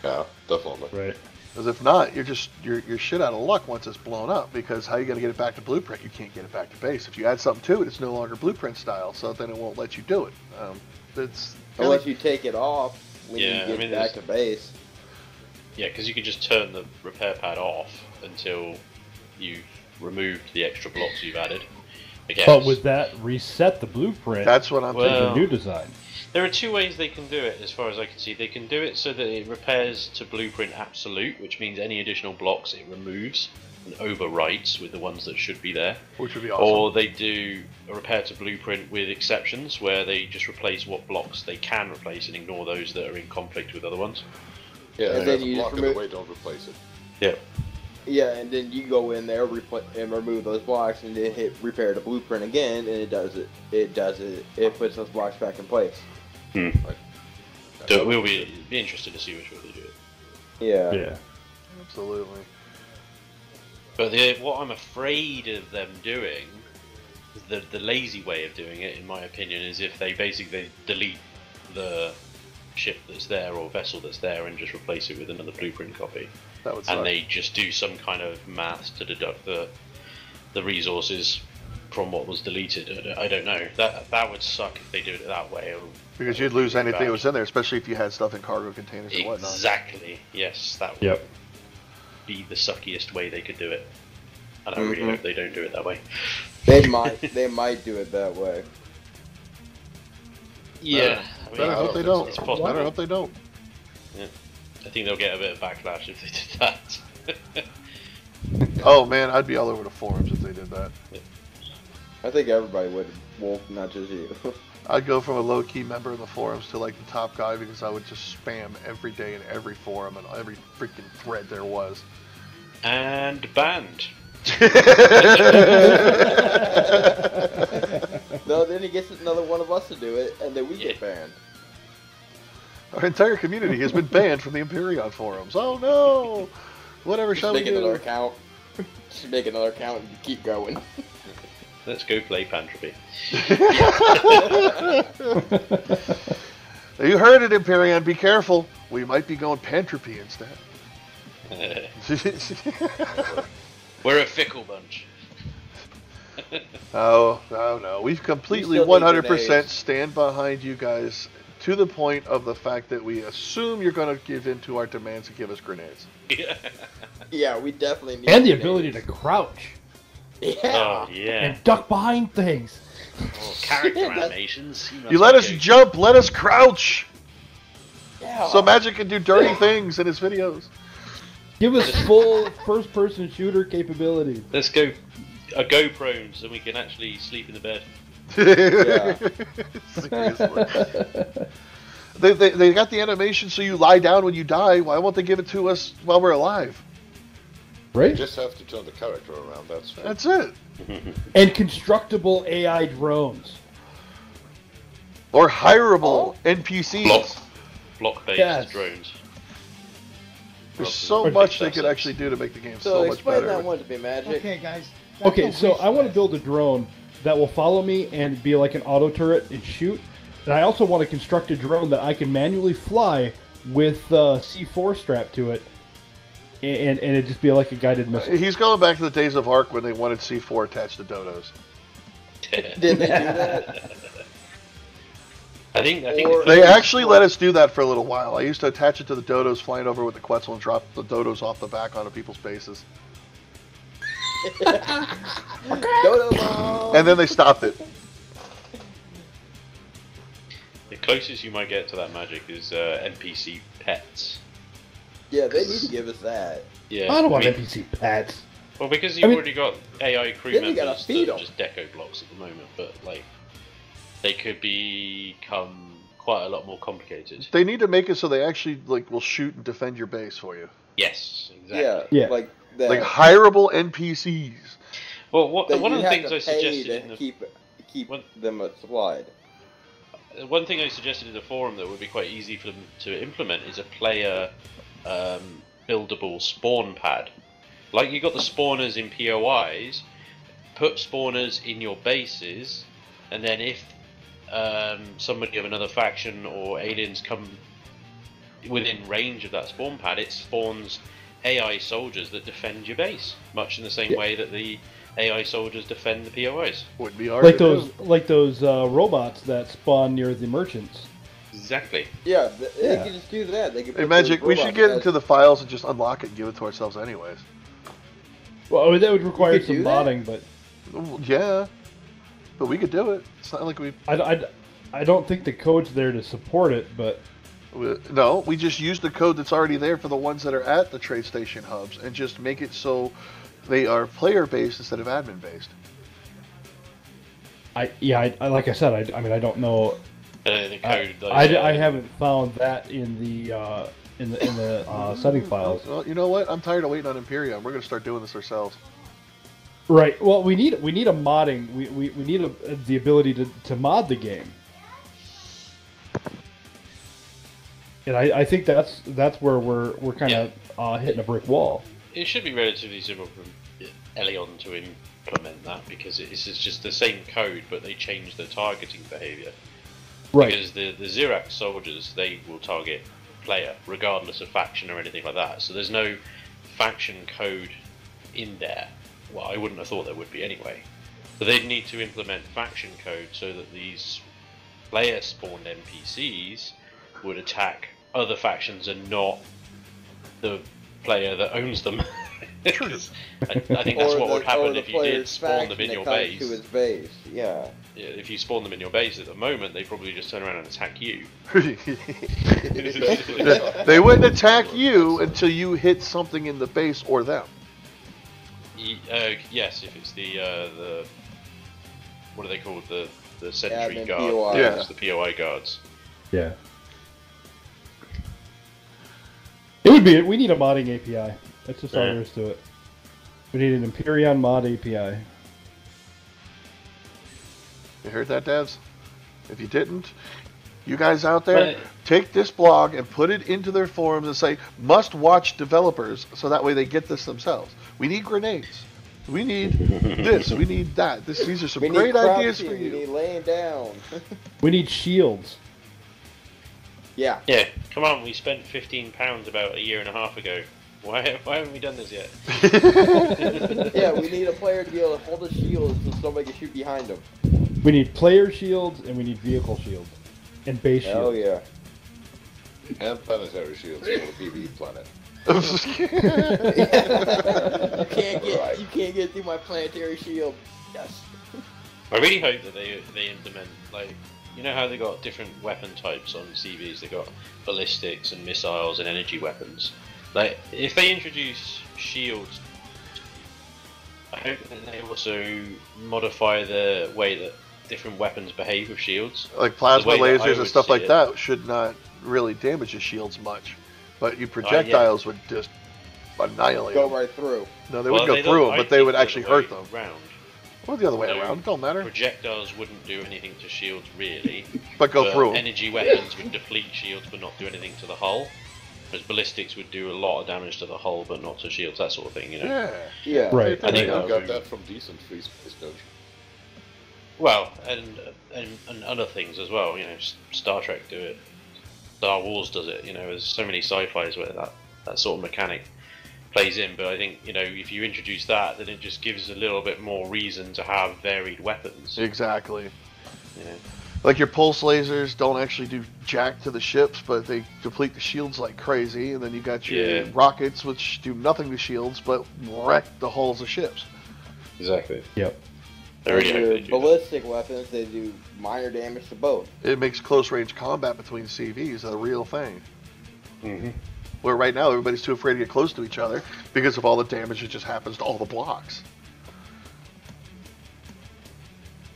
Yeah, definitely. right. Because if not, you're shit out of luck once it's blown up. Because how are you going to get it back to blueprint? You can't get it back to base. If you add something to it, it's no longer blueprint style. So then it won't let you do it. It's Unless you take it off when Yeah, you I get mean, back to base. Yeah, because you can just turn the repair pad off until you've removed the extra blocks you've added. I guess. But would that reset the blueprint? That's what I'm to thinking. the new design. There are two ways they can do it, as far as I can see. They can do it so that it repairs to blueprint absolute, which means any additional blocks it removes and overwrites with the ones that should be there. Which would be awesome. Or they do a repair to blueprint with exceptions, where they just replace what blocks they can replace and ignore those that are in conflict with other ones. Yeah, And and then then you just block in the remove- way, don't replace it. Yeah. Yeah, and then you go in there and remove those blocks, and then hit repair the blueprint again, and it does it. It puts those blocks back in place. So we'll be interested to see which way they do it. Yeah. Yeah. Absolutely. But what I'm afraid of them doing, the lazy way of doing it, in my opinion, is if they basically delete the ship that's there or vessel that's there and just replace it with another blueprint copy. That would suck. And they just do some kind of math to deduct the resources from what was deleted. I don't know. That would suck if they do it that way. Because you'd lose anything that was in there, especially if you had stuff in cargo containers and whatnot. Exactly. Yes, that would Yep. be the suckiest way they could do it. And I really hope they don't do it that way. They might do it that way. Yeah. Better I hope don't they think don't. It's possible. Better hope they don't. I think they'll get a bit of backlash if they did that. Oh man, I'd be all over the forums if they did that. I think everybody would, Wolf, not just you. I'd go from a low-key member of the forums to like the top guy because I would just spam every day in every forum and every freaking thread there was. And banned. No, then he gets another one of us to do it, and then we get Yeah. banned. Our entire community has been banned from the Empyrean forums. Oh no! Whatever Just shall we make another do? account. Just make another account and keep going. Let's go play Pantropy. You heard it, Empyrean. Be careful. We might be going Pantropy instead. We're a fickle bunch. Oh no. We've completely We still need 100% grenades. stand behind you guys to the point of the fact that we assume you're going to give in to our demands and give us grenades. Yeah, we definitely need And the grenades. ability to crouch Yeah. Oh, yeah. and duck behind things. Oh, character animations. You let us jump, let us crouch. Yeah. So Magic can do dirty things in his videos. Give us full first-person shooter capability. Let's go a GoPro so we can actually sleep in the bed. Seriously. They got the animation so you lie down when you die. Why won't they give it to us while we're alive? You Right? just have to turn the character around, that's right. That's it. And constructible AI drones. Or hireable NPCs. Block-based Yes. drones. There's so Or much they fixed could assets. actually do to make the game So so much explain better. that one to me, Magic. Okay, guys. That's Okay, a so wish I want to list. build a drone that will follow me and be like an auto turret and shoot. And I also want to construct a drone that I can manually fly with C4 strapped to it, and it just be like a guided missile. He's going back to the days of Ark when they wanted C4 attached to dodos. Did they do that? I think Or- They actually let us do that for a little while. I used to attach it to the dodos flying over with the Quetzal and drop the dodos off the back onto people's bases. Dodo Bomb! And then they stopped it. The closest you might get to that magic is NPC pets. Yeah, they need to give us that. Yeah. I don't want mean, NPC pets. Well, because you've I mean- already got AI crew Then you gotta members feed that are 'em. just deco blocks at the moment, but like they could become quite a lot more complicated. They need to make it so they actually will shoot and defend your base for you. Yes, exactly. Yeah, Yeah. like that. Like hireable NPCs. Well, that one you of the have things to I pay suggested to in the keep What- them supplied. one thing I suggested in the forum that would be quite easy for them to implement is a player buildable spawn pad. Like you got the spawners in POIs, put spawners in your bases, and then if somebody of another faction or aliens come within range of that spawn pad, it spawns AI soldiers that defend your base, much in the same way that the AI soldiers defend the POIs. Would be hard Like to those robots that spawn near the merchants. Exactly. Yeah, they Yeah. can just do that. They can do. Hey, put Magic, those we should robots get as- into the files and just unlock it and give it to ourselves anyways. Well, that would require could some do that? modding, but Well, yeah. But we could do it. It's not like I don't think the code's there to support it. But No, we just use the code that's already there for the ones that are at the trade station hubs and just make it so they are player-based instead of admin-based. like I said, I mean, I don't know. The code. I haven't found that in the setting files. Well, you know what? I'm tired of waiting on Imperium. We're going to start doing this ourselves. Right. Well, we need a modding. We need the ability to mod the game. And I think that's where we're kind of hitting a brick wall. It should be relatively simple for Elion to implement that because it's just the same code, but they change the targeting behavior. Right. Because the Xerax soldiers, they will target player regardless of faction or anything like that. So there's no faction code in there. Well, I wouldn't have thought there would be anyway. So they'd need to implement faction code so that these player spawned NPCs would attack other factions and not the player that owns them. 'Cause I think that's what would happen if you did spawn them in your base. To his base. Yeah. Yeah, if you spawn them in your base at the moment, they probably just turn around and attack you. They wouldn't attack you until you hit something in the base or them. Yes, if it's the what are they called? The sentry Admin guard. POI. Yeah. It's the POI guards. Yeah. It would be. We need a modding API. That's just all there is to it. We need an Imperion mod API. You heard that, devs? If you didn't, you guys out there, But- take this blog and put it into their forums and say, must watch developers, so that way they get this themselves. We need grenades. We need this. We need that. These are some We great need ideas for crouching, We need you. laying down. We need shields. Yeah. Yeah, come on. We spent £15 about a year and a half ago. Why haven't we done this yet? Yeah, we need a player to be able to hold a shield so somebody can shoot behind him. We need player shields and we need vehicle shields and base Hell shields. yeah. And planetary shields for the PvE planet. You can't get through my planetary shield. Yes. I really hope that they implement, like, you know how they got different weapon types on CVs. They got ballistics and missiles and energy weapons. Like, if they introduce shields, I hope that they also modify the way that different weapons behave with shields. Like plasma The way that I lasers and would stuff see like it. that should not really damage the shields much, but you projectiles would just annihilate Go them. right through. No, they Well, wouldn't go they through don't- them, I but they think would the actually other way hurt them. round. Or the other way No, around, don't matter. Projectiles wouldn't do anything to shields really, But go through 'em. energy weapons would deplete shields but not do anything to the hull. Whereas ballistics would do a lot of damage to the hull but not to shields, that sort of thing, you know. Yeah. Yeah. Right. I think You that got would- that from decent free space, don't you? Well, and other things as well, you know. Star Trek do it, Star Wars does it, you know. There's so many sci-fis where that sort of mechanic plays in. But I think, you know, if you introduce that, then it just gives a little bit more reason to have varied weapons. Exactly. You know. Like your pulse lasers don't actually do jack to the ships, but they deplete the shields like crazy. And then you got your Yeah. rockets, which do nothing to shields, but wreck the hulls of ships. Exactly. Yep. I really hope Your they do that. ballistic weapons, they do minor damage to both. It makes close range combat between CVs a real thing. Mm-hmm. Where right now everybody's too afraid to get close to each other because of all the damage that just happens to all the blocks.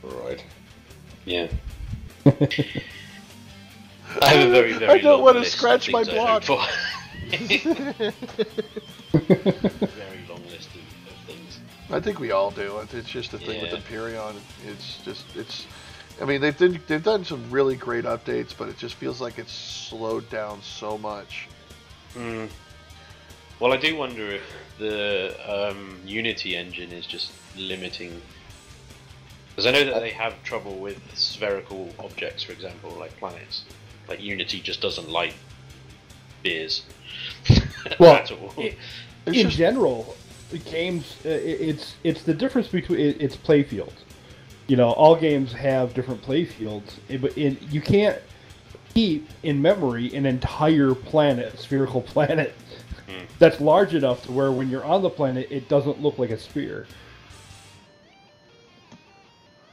Right. Yeah. I have a very, very I don't long want to list of scratch my things I hope block. for. Very long list of things. I think we all do. It's just the thing with Yeah. Empyrean. It's. I mean, they've done some really great updates, but it just feels like it's slowed down so much. Mm. Well, I do wonder if the Unity engine is just limiting. Because I know that they have trouble with spherical objects, for example, like planets. Like Unity just doesn't like beers. Well, at all. It's in just- general, the games it's the difference between it's play fields. You know, all games have different play fields, but you can't keep in memory an entire planet, spherical planet, that's large enough to where when you're on the planet, it doesn't look like a sphere.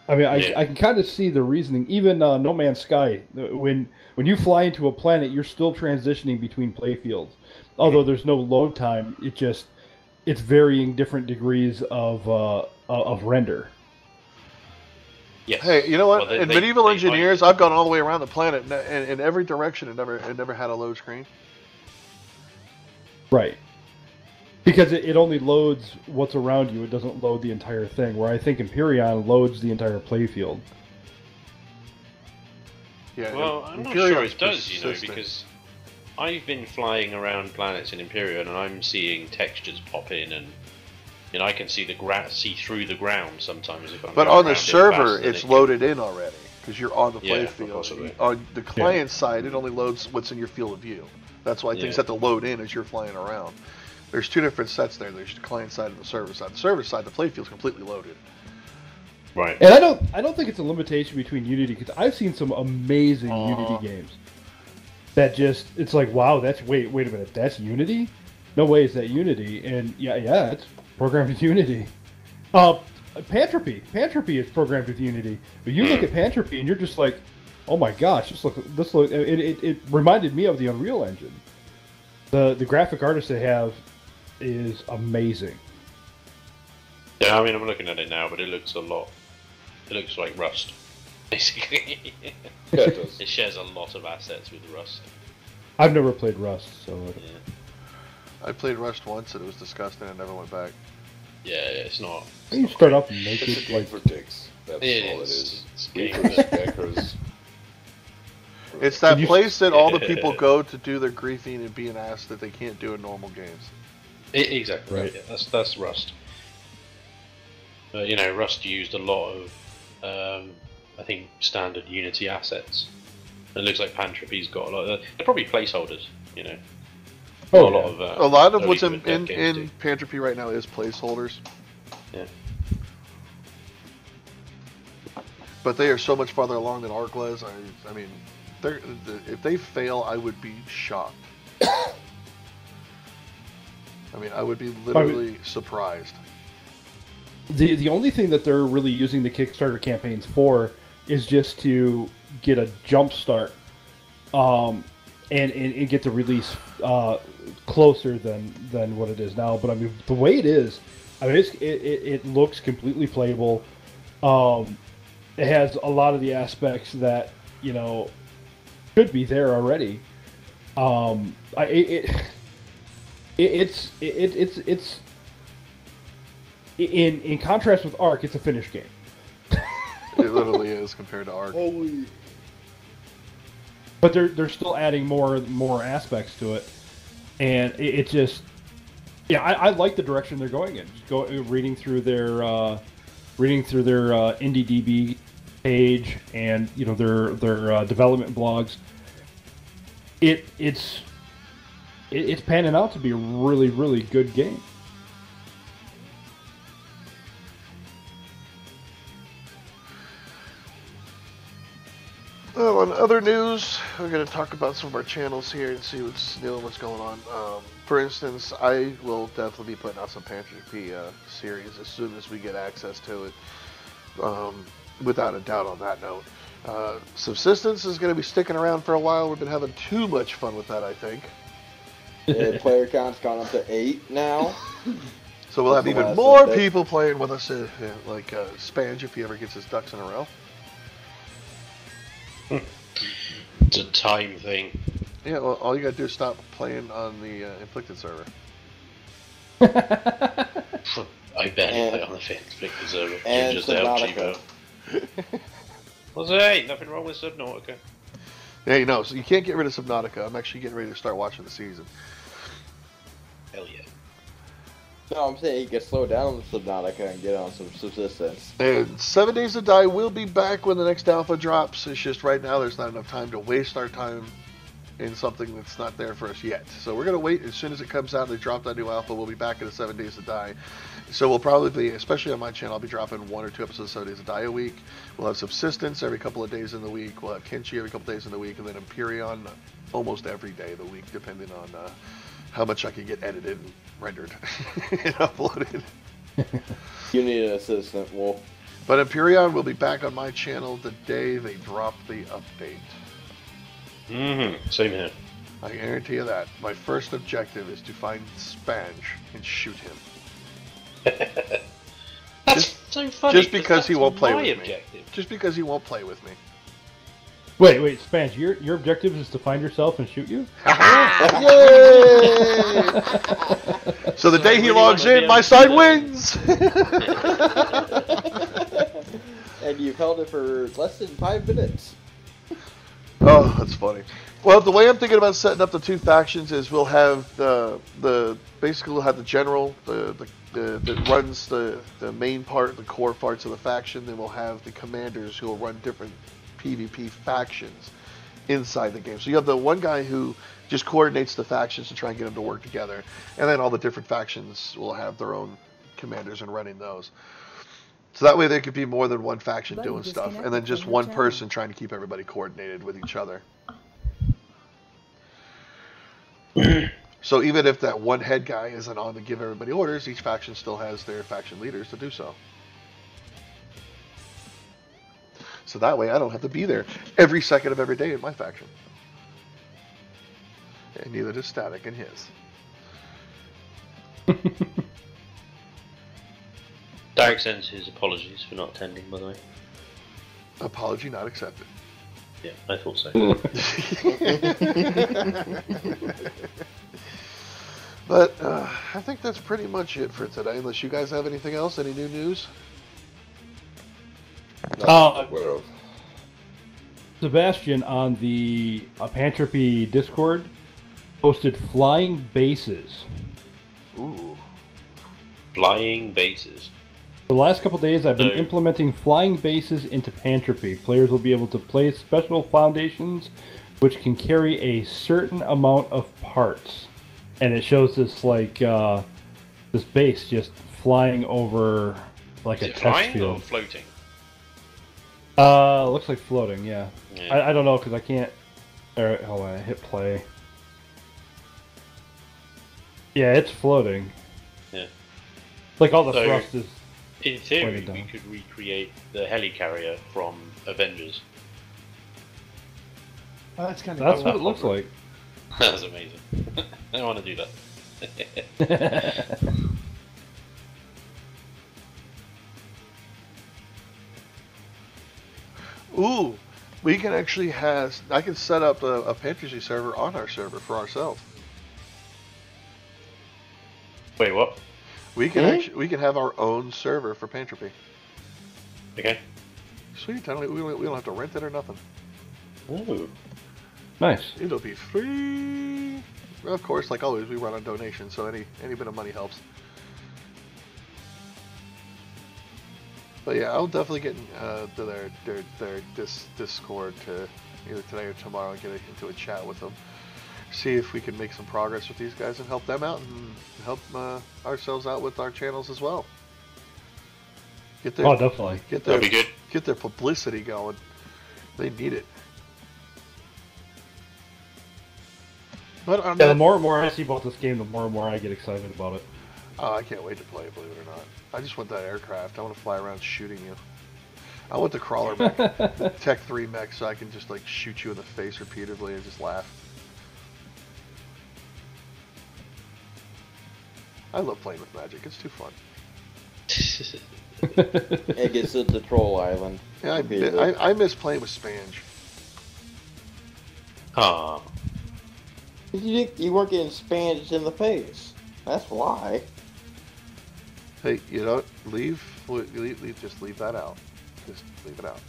I mean, Yeah. I can kind of see the reasoning. Even No Man's Sky, when you fly into a planet, you're still transitioning between play fields. Although there's no load time, it's varying different degrees of render. Yes. Hey, you know what? Well, they- in they- Medieval they Engineers, I've gone all the way around the planet, and in every direction, it never had a load screen. Right. Because it only loads what's around you. It doesn't load the entire thing. Where I think Empyrean loads the entire playfield. Yeah. Well, I'm not Empyrean's sure it does, you know, persistent. because I've been flying around planets in Imperial and I'm seeing textures pop in, and you know I can see see through the ground sometimes if I'm. But going on the around it server, faster than it's it can. loaded in already because you're on the Yeah, playfield. possibly. On the client side, it only loads what's in your field of view. That's why things Yeah. have to load in as you're flying around. There's two different sets there. There's the client side and the server side. The server side, the playfield's completely loaded. Right. And I don't think it's a limitation between Unity, because I've seen some amazing Unity games that just, it's like, wow, that's wait a minute, that's Unity? No way is that Unity. And yeah, it's programmed with Unity. Pantropy is programmed with Unity, but you look at Pantropy and you're just like, oh my gosh, this look. It reminded me of the Unreal Engine. The graphic artist they have is amazing. Yeah, I mean I'm looking at it now, but it looks a lot. It looks like Rust, basically. Yeah, it does. It shares a lot of assets with Rust. I've never played Rust, so Yeah. I played Rust once and it was disgusting. I never went back. Yeah, it's not. you start off It's a naked, game like for dicks. That's It all it is. is. It's a We game for for- speckers. It's that you- place that all the people go to do their griefing and being asked that they can't do in normal games. Exactly. Right. Yeah, that's Rust. You know, Rust used a lot of, I think, standard Unity assets. It looks like Pantropy's got a lot of. They're probably placeholders, you know. Oh, a lot yeah. of. A lot of early what's in dev games do. Pantropy right now is placeholders. Yeah. But they are so much farther along than Arc was. I mean, if they fail, I would be shocked. I mean, I would be literally surprised. The only thing that they're really using the Kickstarter campaigns for is just to get a jump start, and get the release closer than what it is now. But I mean, the way it is, I mean, it looks completely playable. It has a lot of the aspects that should be there already. It's in contrast with Ark, it's a finished game. It literally is compared to Ark. Holy. But they're still adding more aspects to it, and it just I like the direction they're going in. Just reading through their IndieDB page and their development blogs. It's panning out to be a really, really good game. Well, on other news, we're going to talk about some of our channels here and see what's new and what's going on. For instance, I will definitely be putting out some Pantry P series as soon as we get access to it, without a doubt on that note. Subsistence is going to be sticking around for a while. We've been having too much fun with that, I think. Yeah, player count's gone up to 8 now. So we'll have even more people playing with us, like Spange if he ever gets his ducks in a row. It's a time thing. Yeah, well, all you gotta do is stop playing on the Inflicted server. I barely play on the Inflicted server. And Just out Subnautica. cheaper. Well, hey, nothing wrong with Subnautica. Yeah, so you can't get rid of Subnautica. I'm actually getting ready to start watching the season. Hell yeah. No, I'm saying you can slow down the Subnautica and get on some subsistence. And 7 Days to Die will be back when the next alpha drops. It's just right now there's not enough time to waste our time in something that's not there for us yet. So we're going to wait. As soon as it comes out and they drop that new alpha, we'll be back in the 7 Days to Die. So we'll probably be, especially on my channel, I'll be dropping 1 or 2 episodes of 7 Days to Die a week. We'll have Subsistence every couple of days in the week. We'll have Kenshi every couple of days in the week. And then Empyrean almost every day of the week, depending on how much I can get edited and rendered and uploaded. You need an assistant, Wolf. But Empyrean will be back on my channel the day they drop the update. Same here. I guarantee you that. My first objective is to find Spange and shoot him. That's so funny. Just because he won't play my with objective. me. Just because he won't play with me. Wait, Spange, your objective is to find yourself and shoot you? Yay! So the day he logs in, my side wins! And you've held it for less than 5 minutes. Oh, that's funny. Well, the way I'm thinking about setting up the 2 factions is we'll have basically we'll have the general that runs the main part, the core parts of the faction. Then we'll have the commanders who will run different PvP factions inside the game. So you have the one guy who just coordinates the factions to try and get them to work together, and then all the different factions will have their own commanders and running those. So that way there could be more than one faction doing stuff, and then just one person trying to keep everybody coordinated with each other. So even if that one head guy isn't on to give everybody orders, each faction still has their faction leaders to do so. So that way I don't have to be there every second of every day in my faction. And neither does Static in his. Derek sends his apologies for not attending, by the way. Apology not accepted. Yeah, I thought so. But I think that's pretty much it for today, unless you guys have anything else, any new news? Aware of. Sebastian on the Pantropy Discord posted flying bases. Ooh. Flying bases. For the last couple days, I've been implementing flying bases into Pantropy. Players will be able to place special foundations which can carry a certain amount of parts. And it shows this like this base just flying over like Is a it test flying field. or floating? Looks like floating, yeah. Yeah. I don't know because I can't. Alright, hold on, I hit play. Yeah, it's floating. Yeah. Like all the So- thrust is In theory, Pointed we down. could recreate the helicarrier from Avengers. Oh, that's kind of That's cool. what it looks like. That's amazing. I want to do that. Ooh, we can actually have. I can set up a fantasy server on our server for ourselves. Wait, what? We can actually we can have our own server for Pantropy. Okay. Sweet, I don't, we don't have to rent it or nothing. Ooh. Nice. It'll be free. Of course, like always, we run on donations, so any bit of money helps. But yeah, I'll definitely get to their Discord to either today or tomorrow and get into a chat with them. See if we can make some progress with these guys and help them out and help ourselves out with our channels as well. Get their, Oh, definitely. Get their, That'd be good. get their publicity going. They need it. But Yeah, the more and more I see about this game, the more and more I get excited about it. Oh, I can't wait to play it, believe it or not. I just want that aircraft. I want to fly around shooting you. I want the crawler mech, Tech 3 mech, so I can just like shoot you in the face repeatedly and just laugh. I love playing with magic. It's too fun. It gets to the troll island. Yeah, I miss playing with Spange. Ah. You weren't getting spanged in the face. That's why. Hey, you know, leave, just leave that out. Just leave it out.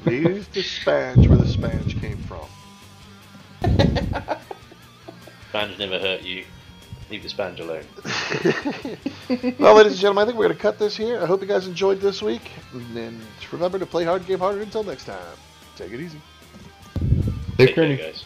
Leave the spange where the spange came from. Spange never hurt you. Leave the spange alone. Well, ladies and gentlemen, I think we're going to cut this here. I hope you guys enjoyed this week. And remember to play hard, game harder. Until next time, take it easy. Take Take care, care, guys.